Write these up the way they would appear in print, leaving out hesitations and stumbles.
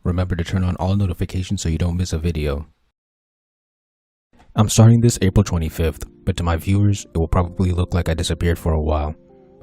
remember to turn on all notifications so you don't miss a video. I'm starting this April 25th, but to my viewers, it will probably look like I disappeared for a while.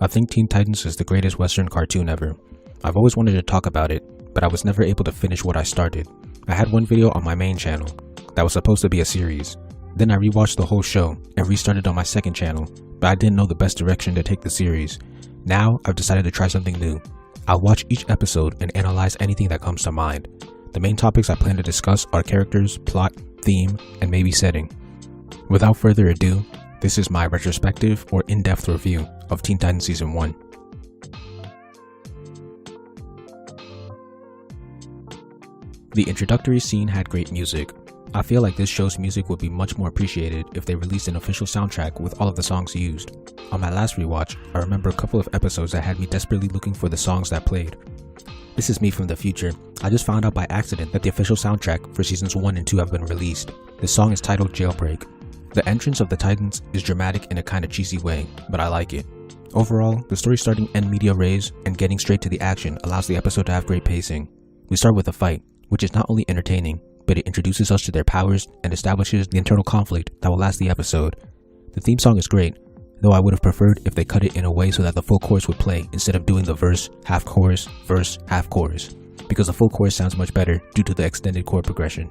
I think Teen Titans is the greatest Western cartoon ever. I've always wanted to talk about it, but I was never able to finish what I started. I had one video on my main channel that was supposed to be a series. Then I rewatched the whole show and restarted on my second channel, but I didn't know the best direction to take the series. Now I've decided to try something new. I'll watch each episode and analyze anything that comes to mind. The main topics I plan to discuss are characters, plot, theme, and maybe setting. Without further ado, this is my retrospective or in-depth review of Teen Titans Season 1. The introductory scene had great music. I feel like this show's music would be much more appreciated if they released an official soundtrack with all of the songs used. On my last rewatch, I remember a couple of episodes that had me desperately looking for the songs that played. This is me from the future. I just found out by accident that the official soundtrack for Seasons 1 and 2 have been released. The song is titled Jailbreak. The entrance of the Titans is dramatic in a kinda cheesy way, but I like it. Overall, the story starting en media res and getting straight to the action allows the episode to have great pacing. We start with a fight, which is not only entertaining, but it introduces us to their powers and establishes the internal conflict that will last the episode. The theme song is great, though I would have preferred if they cut it in a way so that the full chorus would play instead of doing the verse, half chorus, because the full chorus sounds much better due to the extended chord progression.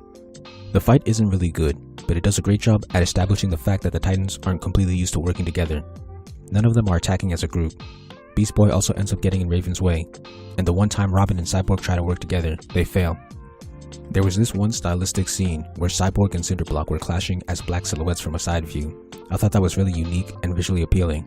The fight isn't really good, but it does a great job at establishing the fact that the Titans aren't completely used to working together. None of them are attacking as a group. Beast Boy also ends up getting in Raven's way, and the one time Robin and Cyborg try to work together, they fail. There was this one stylistic scene where Cyborg and Cinderblock were clashing as black silhouettes from a side view. I thought that was really unique and visually appealing.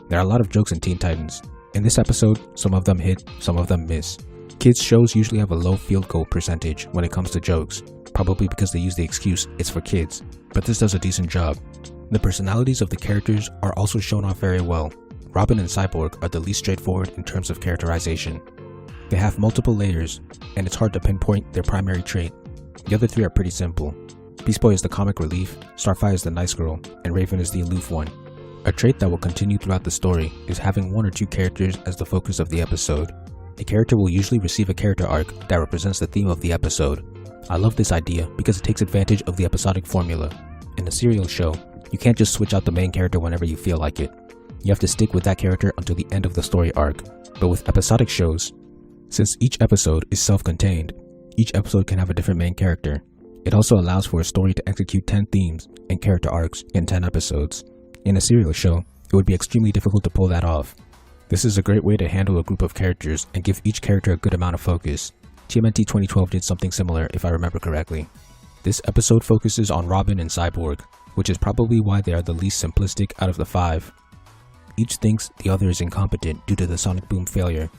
There are a lot of jokes in Teen Titans. In this episode, some of them hit, some of them miss. Kids shows usually have a low field goal percentage when it comes to jokes, probably because they use the excuse it's for kids, but this does a decent job. The personalities of the characters are also shown off very well. Robin and Cyborg are the least straightforward in terms of characterization. They have multiple layers, and it's hard to pinpoint their primary trait. The other three are pretty simple. Beast Boy is the comic relief, Starfire is the nice girl, and Raven is the aloof one. A trait that will continue throughout the story is having one or two characters as the focus of the episode. A character will usually receive a character arc that represents the theme of the episode. I love this idea because it takes advantage of the episodic formula. In a serial show, you can't just switch out the main character whenever you feel like it. You have to stick with that character until the end of the story arc. But with episodic shows, since each episode is self-contained, each episode can have a different main character. It also allows for a story to execute 10 themes and character arcs in 10 episodes. In a serial show, it would be extremely difficult to pull that off. This is a great way to handle a group of characters and give each character a good amount of focus. TMNT 2012 did something similar if I remember correctly. This episode focuses on Robin and Cyborg, which is probably why they are the least simplistic out of the 5. Each thinks the other is incompetent due to the sonic boom failure.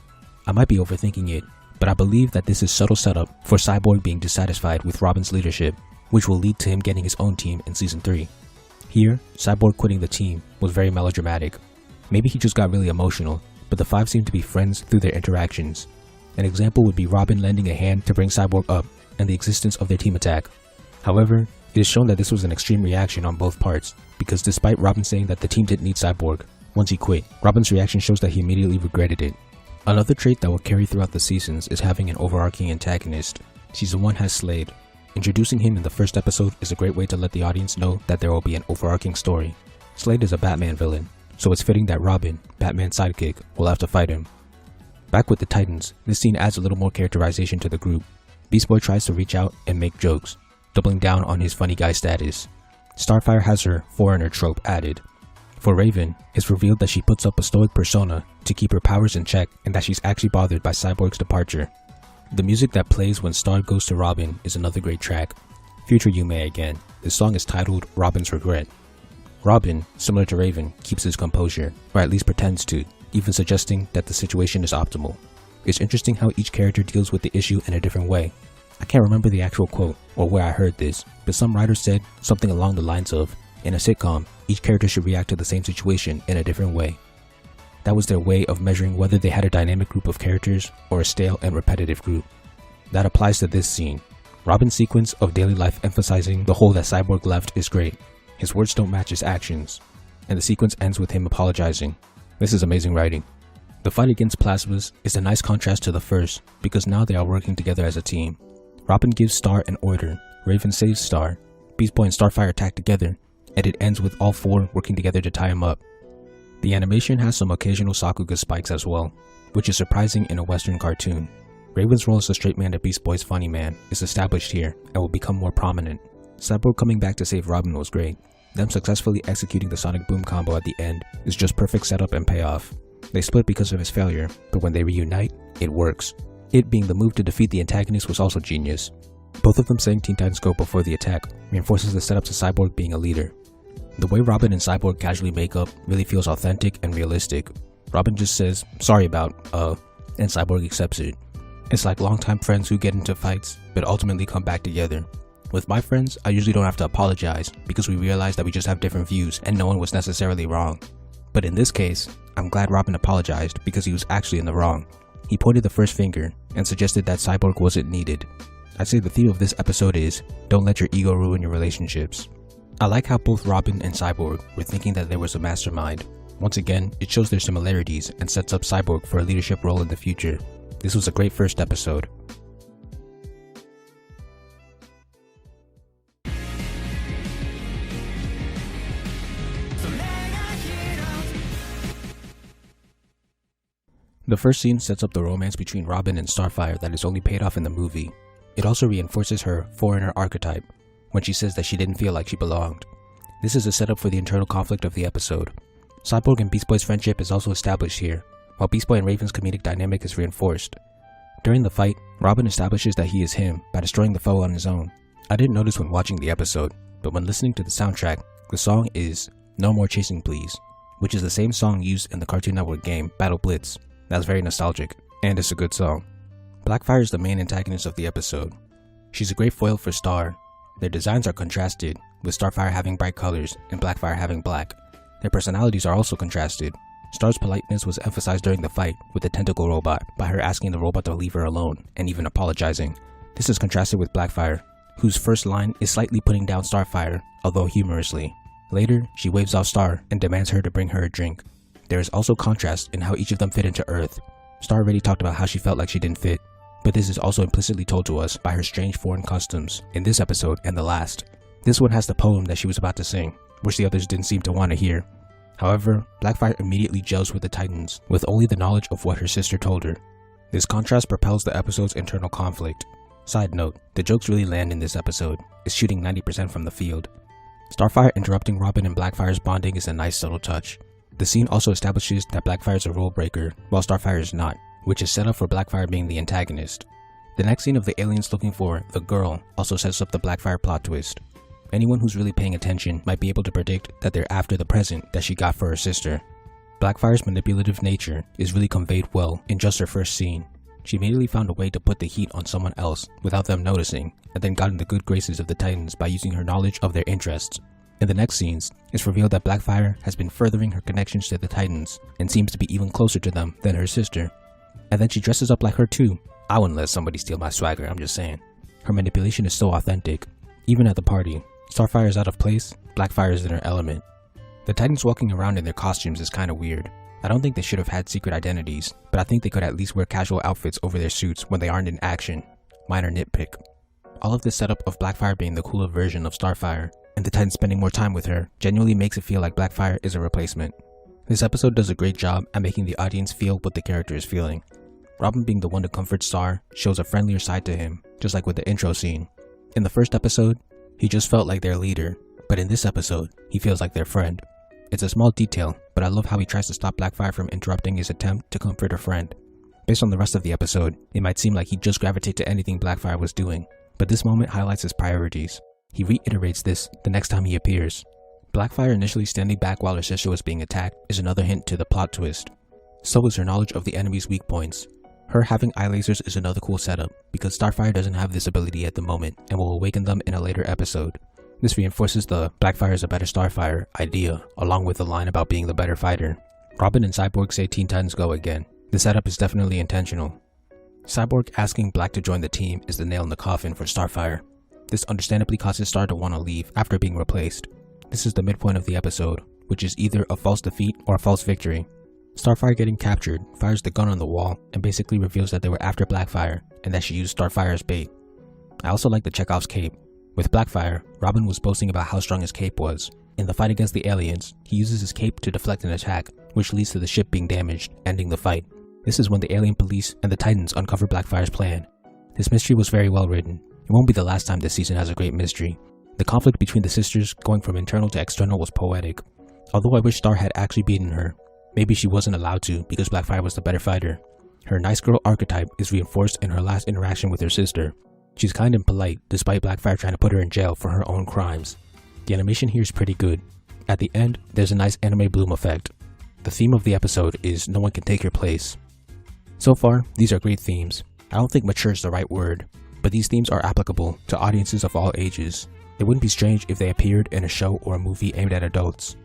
I might be overthinking it, but I believe that this is subtle setup for Cyborg being dissatisfied with Robin's leadership, which will lead to him getting his own team in Season 3. Here, Cyborg quitting the team was very melodramatic. Maybe he just got really emotional, but the 5 seem to be friends through their interactions. An example would be Robin lending a hand to bring Cyborg up and the existence of their team attack. However, it is shown that this was an extreme reaction on both parts, because despite Robin saying that the team didn't need Cyborg, once he quit, Robin's reaction shows that he immediately regretted it. Another trait that will carry throughout the seasons is having an overarching antagonist. Season 1 has Slade. Introducing him in the first episode is a great way to let the audience know that there will be an overarching story. Slade is a Batman villain, so it's fitting that Robin, Batman's sidekick, will have to fight him. Back with the Titans, this scene adds a little more characterization to the group. Beast Boy tries to reach out and make jokes, doubling down on his funny guy status. Starfire has her foreigner trope added. For Raven, it's revealed that she puts up a stoic persona to keep her powers in check and that she's actually bothered by Cyborg's departure. The music that plays when Star goes to Robin is another great track. Future Yume again. This song is titled Robin's Regret. Robin, similar to Raven, keeps his composure, or at least pretends to, even suggesting that the situation is optimal. It's interesting how each character deals with the issue in a different way. I can't remember the actual quote or where I heard this, but some writer said something along the lines of, in a sitcom, each character should react to the same situation in a different way. That was their way of measuring whether they had a dynamic group of characters or a stale and repetitive group. That applies to this scene. Robin's sequence of daily life emphasizing the hole that Cyborg left is great. His words don't match his actions, and the sequence ends with him apologizing. This is amazing writing. The fight against Plasmas is a nice contrast to the first, because now they are working together as a team. Robin gives Star an order, Raven saves Star, Beast Boy and Starfire attack together, and it ends with all four working together to tie him up. The animation has some occasional Sakuga spikes as well, which is surprising in a Western cartoon. Raven's role as the straight man to Beast Boy's funny man is established here and will become more prominent. Cyborg coming back to save Robin was great. Them successfully executing the Sonic Boom combo at the end is just perfect setup and payoff. They split because of his failure, but when they reunite, it works. It being the move to defeat the antagonist was also genius. Both of them saying Teen Titans Go before the attack reinforces the setup to Cyborg being a leader. The way Robin and Cyborg casually make up really feels authentic and realistic. Robin just says, sorry about, and Cyborg accepts it. It's like longtime friends who get into fights, but ultimately come back together. With my friends, I usually don't have to apologize because we realize that we just have different views and no one was necessarily wrong. But in this case, I'm glad Robin apologized because he was actually in the wrong. He pointed the first finger and suggested that Cyborg wasn't needed. I'd say the theme of this episode is, don't let your ego ruin your relationships. I like how both Robin and Cyborg were thinking that there was a mastermind. Once again, it shows their similarities and sets up Cyborg for a leadership role in the future. This was a great first episode. The first scene sets up the romance between Robin and Starfire that is only paid off in the movie. It also reinforces her foreigner archetype when she says that she didn't feel like she belonged. This is a setup for the internal conflict of the episode. Cyborg and Beast Boy's friendship is also established here, while Beast Boy and Raven's comedic dynamic is reinforced. During the fight, Robin establishes that he is him by destroying the foe on his own. I didn't notice when watching the episode, but when listening to the soundtrack, the song is No More Chasing Please, which is the same song used in the Cartoon Network game Battle Blitz. That's very nostalgic, and it's a good song. Blackfire is the main antagonist of the episode. She's a great foil for Star. Their designs are contrasted, with Starfire having bright colors and Blackfire having black. Their personalities are also contrasted. Star's politeness was emphasized during the fight with the tentacle robot by her asking the robot to leave her alone and even apologizing. This is contrasted with Blackfire, whose first line is slightly putting down Starfire, although humorously. Later, she waves off Star and demands her to bring her a drink. There is also contrast in how each of them fit into Earth. Star already talked about how she felt like she didn't fit, but this is also implicitly told to us by her strange foreign customs in this episode and the last. This one has the poem that she was about to sing, which the others didn't seem to want to hear. However, Blackfire immediately gels with the Titans, with only the knowledge of what her sister told her. This contrast propels the episode's internal conflict. Side note, the jokes really land in this episode. It's shooting 90% from the field. Starfire interrupting Robin and Blackfire's bonding is a nice subtle touch. The scene also establishes that Blackfire is a rule breaker, while Starfire is not, which is set up for Blackfire being the antagonist. The next scene of the aliens looking for the girl also sets up the Blackfire plot twist. Anyone who's really paying attention might be able to predict that they're after the present that she got for her sister. Blackfire's manipulative nature is really conveyed well in just her first scene. She immediately found a way to put the heat on someone else without them noticing, and then got in the good graces of the Titans by using her knowledge of their interests. In the next scenes, it's revealed that Blackfire has been furthering her connections to the Titans and seems to be even closer to them than her sister. And then she dresses up like her too. I wouldn't let somebody steal my swagger, I'm just saying. Her manipulation is so authentic. Even at the party, Starfire is out of place, Blackfire is in her element. The Titans walking around in their costumes is kinda weird. I don't think they should have had secret identities, but I think they could at least wear casual outfits over their suits when they aren't in action. Minor nitpick. All of this setup of Blackfire being the cooler version of Starfire, and the Titans spending more time with her, genuinely makes it feel like Blackfire is a replacement. This episode does a great job at making the audience feel what the character is feeling. Robin being the one to comfort Star shows a friendlier side to him, just like with the intro scene. In the first episode, he just felt like their leader, but in this episode, he feels like their friend. It's a small detail, but I love how he tries to stop Blackfire from interrupting his attempt to comfort a friend. Based on the rest of the episode, it might seem like he'd just gravitate to anything Blackfire was doing, but this moment highlights his priorities. He reiterates this the next time he appears. Blackfire initially standing back while her sister was being attacked is another hint to the plot twist. So is her knowledge of the enemy's weak points. Her having eye lasers is another cool setup, because Starfire doesn't have this ability at the moment and will awaken them in a later episode. This reinforces the Blackfire is a better Starfire idea, along with the line about being the better fighter. Robin and Cyborg say Teen Titans Go again. The setup is definitely intentional. Cyborg asking Black to join the team is the nail in the coffin for Starfire. This understandably causes Star to want to leave after being replaced. This is the midpoint of the episode, which is either a false defeat or a false victory. Starfire getting captured fires the gun on the wall and basically reveals that they were after Blackfire and that she used Starfire as bait. I also like the Chekhov's cape. With Blackfire, Robin was boasting about how strong his cape was. In the fight against the aliens, he uses his cape to deflect an attack, which leads to the ship being damaged, ending the fight. This is when the alien police and the Titans uncover Blackfire's plan. This mystery was very well written. It won't be the last time this season has a great mystery. The conflict between the sisters going from internal to external was poetic. Although I wish Star had actually beaten her. Maybe she wasn't allowed to because Blackfire was the better fighter. Her nice girl archetype is reinforced in her last interaction with her sister. She's kind and polite despite Blackfire trying to put her in jail for her own crimes. The animation here is pretty good. At the end, there's a nice anime bloom effect. The theme of the episode is no one can take your place. So far, these are great themes. I don't think mature is the right word, but these themes are applicable to audiences of all ages. It wouldn't be strange if they appeared in a show or a movie aimed at adults.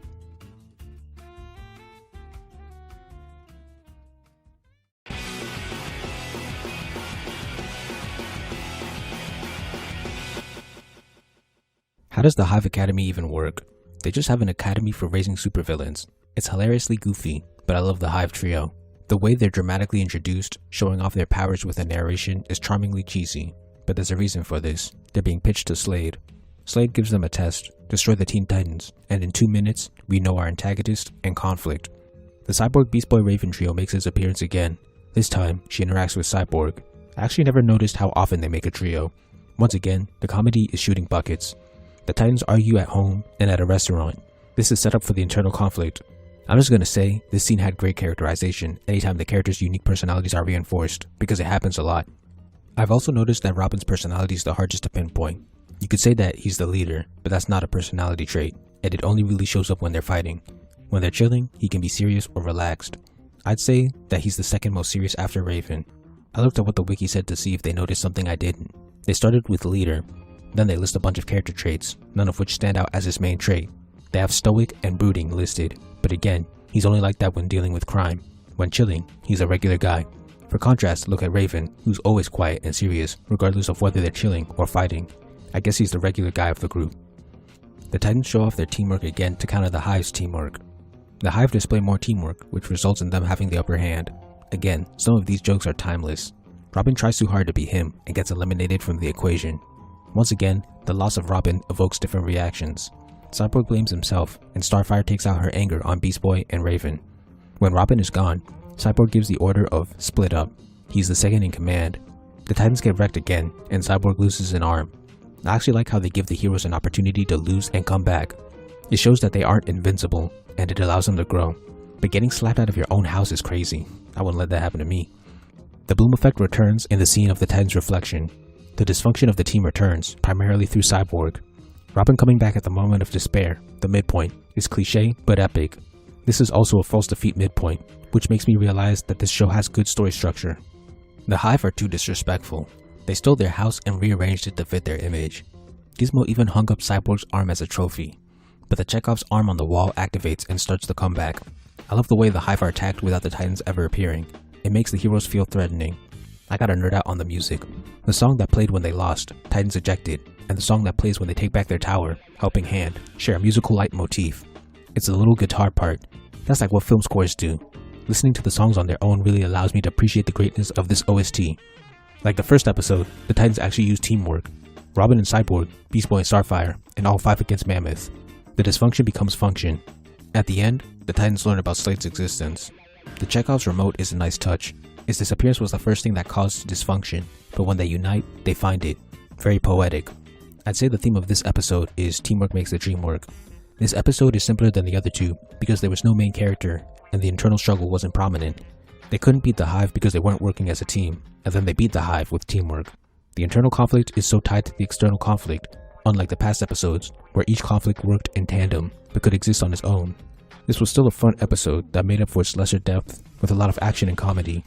How does the Hive Academy even work? They just have an academy for raising supervillains. It's hilariously goofy, but I love the Hive trio. The way they're dramatically introduced, showing off their powers with a narration, is charmingly cheesy. But there's a reason for this. They're being pitched to Slade. Slade gives them a test, destroy the Teen Titans, and in 2 minutes, we know our antagonist and conflict. The Cyborg Beast Boy Raven trio makes its appearance again. This time, she interacts with Cyborg. I actually never noticed how often they make a trio. Once again, the comedy is shooting buckets. The Titans argue at home and at a restaurant. This is set up for the internal conflict. I'm just gonna say, this scene had great characterization anytime the characters' unique personalities are reinforced, because it happens a lot. I've also noticed that Robin's personality is the hardest to pinpoint. You could say that he's the leader, but that's not a personality trait, and it only really shows up when they're fighting. When they're chilling, he can be serious or relaxed. I'd say that he's the second most serious after Raven. I looked at what the wiki said to see if they noticed something I didn't. They started with leader. Then they list a bunch of character traits, none of which stand out as his main trait. They have stoic and brooding listed, but again, he's only like that when dealing with crime. When chilling, he's a regular guy. For contrast, look at Raven, who's always quiet and serious, regardless of whether they're chilling or fighting. I guess he's the regular guy of the group. The Titans show off their teamwork again to counter the Hive's teamwork. The Hive display more teamwork, which results in them having the upper hand. Again, some of these jokes are timeless. Robin tries too hard to be him and gets eliminated from the equation. Once again, the loss of Robin evokes different reactions. Cyborg blames himself, and Starfire takes out her anger on Beast Boy and Raven. When Robin is gone, Cyborg gives the order of split up. He's the second in command. The Titans get wrecked again, and Cyborg loses an arm. I actually like how they give the heroes an opportunity to lose and come back. It shows that they aren't invincible, and it allows them to grow. But getting slapped out of your own house is crazy. I wouldn't let that happen to me. The bloom effect returns in the scene of the Titans' reflection. The dysfunction of the team returns, primarily through Cyborg. Robin coming back at the moment of despair, the midpoint, is cliche but epic. This is also a false defeat midpoint, which makes me realize that this show has good story structure. The Hive are too disrespectful. They stole their house and rearranged it to fit their image. Gizmo even hung up Cyborg's arm as a trophy, but the Chekhov's arm on the wall activates and starts the comeback. I love the way the Hive are attacked without the Titans ever appearing. It makes the heroes feel threatening. I gotta nerd out on the music. The song that played when they lost, Titans Ejected, and the song that plays when they take back their tower, Helping Hand, share a musical leitmotif. It's a little guitar part. That's like what film scores do. Listening to the songs on their own really allows me to appreciate the greatness of this OST. Like the first episode, the Titans actually use teamwork. Robin and Cyborg, Beast Boy and Starfire, and all fight against Mammoth. The dysfunction becomes function. At the end, the Titans learn about Slade's existence. The Chekhov's remote is a nice touch. Its disappearance was the first thing that caused dysfunction, but when they unite, they find it. Very poetic. I'd say the theme of this episode is teamwork makes the dream work. This episode is simpler than the other two because there was no main character and the internal struggle wasn't prominent. They couldn't beat the Hive because they weren't working as a team, and then they beat the Hive with teamwork. The internal conflict is so tied to the external conflict, unlike the past episodes where each conflict worked in tandem but could exist on its own. This was still a fun episode that made up for its lesser depth with a lot of action and comedy.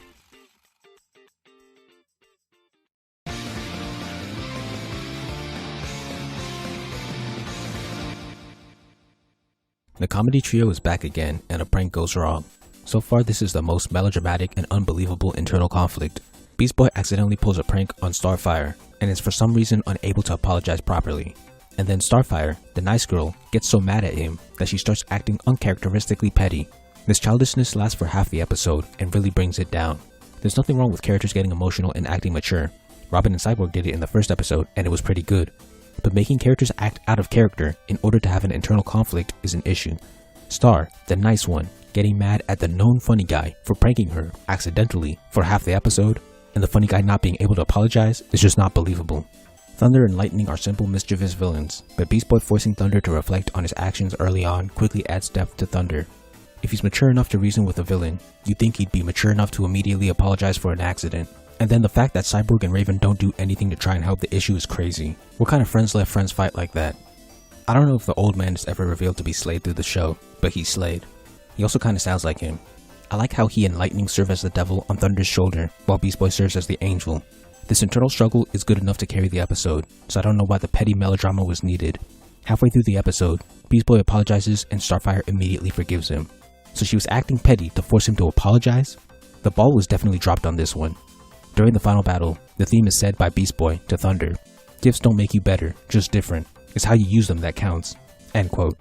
The comedy trio is back again and a prank goes wrong. So far this is the most melodramatic and unbelievable internal conflict. Beast Boy accidentally pulls a prank on Starfire and is for some reason unable to apologize properly. And then Starfire, the nice girl, gets so mad at him that she starts acting uncharacteristically petty. This childishness lasts for half the episode and really brings it down. There's nothing wrong with characters getting emotional and acting mature. Robin and Cyborg did it in the first episode and it was pretty good. But making characters act out of character in order to have an internal conflict is an issue. Star, the nice one, getting mad at the known funny guy for pranking her accidentally for half the episode, and the funny guy not being able to apologize is just not believable. Thunder and Lightning are simple mischievous villains, but Beast Boy forcing Thunder to reflect on his actions early on quickly adds depth to Thunder. If he's mature enough to reason with a villain, you'd think he'd be mature enough to immediately apologize for an accident. And then the fact that Cyborg and Raven don't do anything to try and help the issue is crazy. What kind of friends let friends fight like that? I don't know if the old man is ever revealed to be Slade through the show, but he's Slade. He also kinda sounds like him. I like how he and Lightning serve as the devil on Thunder's shoulder, while Beast Boy serves as the angel. This internal struggle is good enough to carry the episode, so I don't know why the petty melodrama was needed. Halfway through the episode, Beast Boy apologizes and Starfire immediately forgives him. So she was acting petty to force him to apologize? The ball was definitely dropped on this one. During the final battle, the theme is said by Beast Boy to Thunder. Gifts don't make you better, just different. It's how you use them that counts. End quote.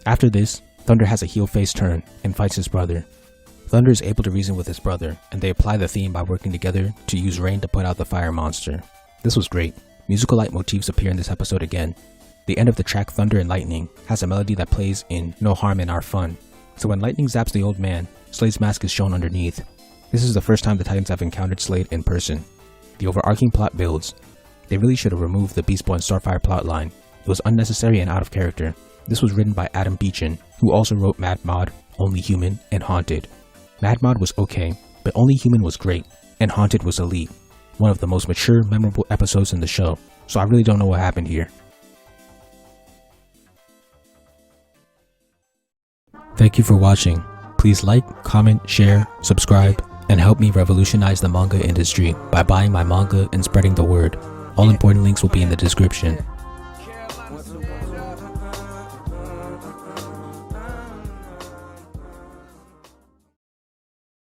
After this, Thunder has a heel face turn and fights his brother. Thunder is able to reason with his brother, and they apply the theme by working together to use rain to put out the fire monster. This was great. Musical leitmotifs appear in this episode again. The end of the track Thunder and Lightning has a melody that plays in No Harm in Our Fun. So when Lightning zaps the old man, Slade's mask is shown underneath. This is the first time the Titans have encountered Slade in person. The overarching plot builds. They really should have removed the Beast Boy and Starfire plotline. It was unnecessary and out of character. This was written by Adam Beechin, who also wrote Mad Mod, Only Human, and Haunted. Mad Mod was okay, but Only Human was great, and Haunted was elite. One of the most mature, memorable episodes in the show, so I really don't know what happened here. Thank you for watching. Please like, comment, share, subscribe, and help me revolutionize the manga industry by buying my manga and spreading the word. All important links will be in the description.